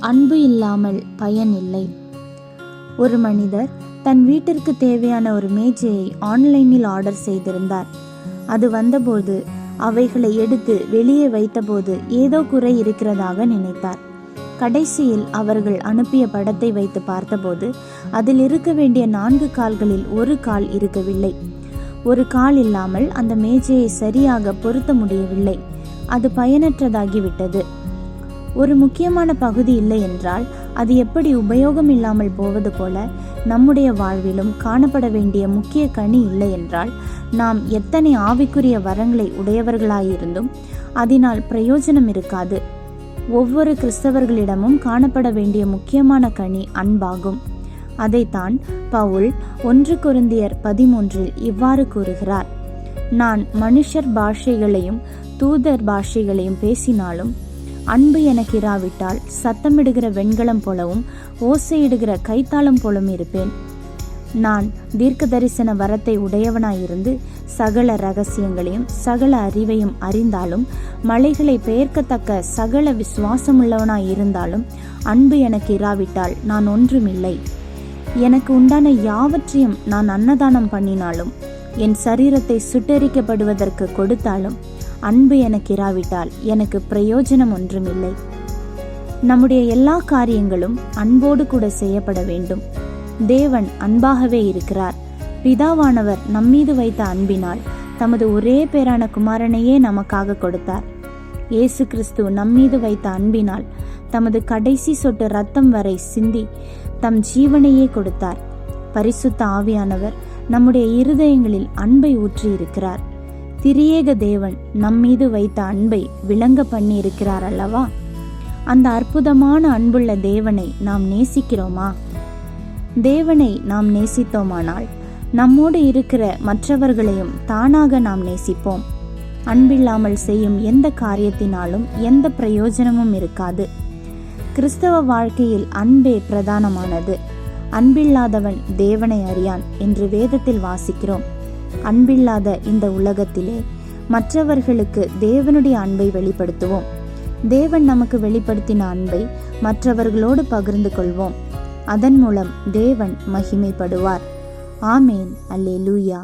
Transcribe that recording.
அன்பு இல்லாமல் பயன் இல்லை. ஒரு மனிதர் தன் வீட்டிற்கு தேவையான ஒரு மேஜையை ஆன்லைனில் ஆர்டர் செய்திருந்தார். அது வந்தபோது அவைகளை எடுத்து வெளியே வைத்தபோது ஏதோ குறை இருக்கிறதாக நினைத்தார். கடைசியில் அவர்கள் அனுப்பிய படத்தை வைத்து பார்த்தபோது அதில் இருக்க வேண்டிய 4 கால்களில் ஒரு கால் இருக்கவில்லை. ஒரு கால் இல்லாமல் அந்த மேஜையை சரியாக பொருத்த முடியவில்லை. அது பயனற்றதாகிவிட்டது. ஒரு முக்கியமான பகுதி இல்லை என்றால் அது எப்படி உபயோகம் இல்லாமல் போவது போல நம்முடைய வாழ்விலும் காணப்பட வேண்டிய முக்கிய கனி இல்லை என்றால் நாம் எத்தனை ஆவிக்குரிய வரங்களை உடையவர்களாயிருந்தும் அதனால் பிரயோஜனம் இருக்காது. ஒவ்வொரு கிறிஸ்தவர்களிடமும் காணப்பட வேண்டிய முக்கியமான கனி அன்பாகும். அதைத்தான் பவுல் 1 கொரிந்தியர் 13 இவ்வாறு கூறுகிறார்: நான் மனுஷர் பாஷைகளையும் தூதர் பாஷைகளையும் பேசினாலும் அன்பு எனக்கு இராவிட்டால் சத்தமிடுகிற வெண்கலம் போலவும் ஓசையிடுகிற கைத்தாளம் போலும் இருப்பேன். நான் தீர்க்க தரிசன வரத்தை உடையவனாயிருந்து சகல ரகசியங்களையும் சகல அறிவையும் அறிந்தாலும் மலைகளை பெயர்க்கத்தக்க சகல விசுவாசமுள்ளவனாயிருந்தாலும் அன்பு எனக்கு இராவிட்டால் நான் ஒன்றுமில்லை. எனக்கு உண்டான யாவற்றையும் நான் அன்னதானம் பண்ணினாலும் என் சரீரத்தை சுட்டெரிக்கப்படுவதற்கு கொடுத்தாலும் அன்பு எனக்கு இராவிட்டால் எனக்கு பிரயோஜனம் ஒன்றுமில்லை. நம்முடைய எல்லா காரியங்களும் அன்போடு கூட செய்யப்பட வேண்டும். தேவன் அன்பாகவே இருக்கிறார். பிதாவானவர் நம்மீது வைத்த அன்பினால் தமது ஒரே பேரான குமாரனையே நமக்காக கொடுத்தார். இயேசு கிறிஸ்து நம்மீது வைத்த அன்பினால் தமது கடைசி சொட்டு இரத்தம் வரை சிந்தி தம் ஜீவனையே கொடுத்தார். பரிசுத்த ஆவியானவர் நம்முடைய இருதயங்களில் அன்பை ஊற்றி இருக்கிறார். திரியேக தேவன் நம்மீது வைத்த அன்பை விளங்க பண்ணி இருக்கிறார் அல்லவா? அந்த அற்புதமான அன்புள்ள தேவனை நாம் நேசிக்கிறோமா? தேவனை நாம் நேசித்தோமானால் நம்மோடு இருக்கிற மற்றவர்களையும் தானாக நாம் நேசிப்போம். அன்பில்லாமல் செய்யும் எந்த காரியத்தினாலும் எந்த பிரயோஜனமும் இருக்காது. கிறிஸ்தவ வாழ்க்கையில் அன்பே பிரதானமானது. அன்பில்லாதவன் தேவனை அறியான் என்று வேதத்தில் வாசிக்கிறோம். அன்பில்லாத இந்த உலகத்திலே மற்றவர்களுக்கு தேவனுடைய அன்பை வெளிப்படுத்துவோம். தேவன் நமக்கு வெளிப்படுத்தின அன்பை மற்றவர்களோடு பகிர்ந்து கொள்வோம். அதன் மூலம் தேவன் மகிமைப்படுவார். ஆமேன். அல்லேலூயா.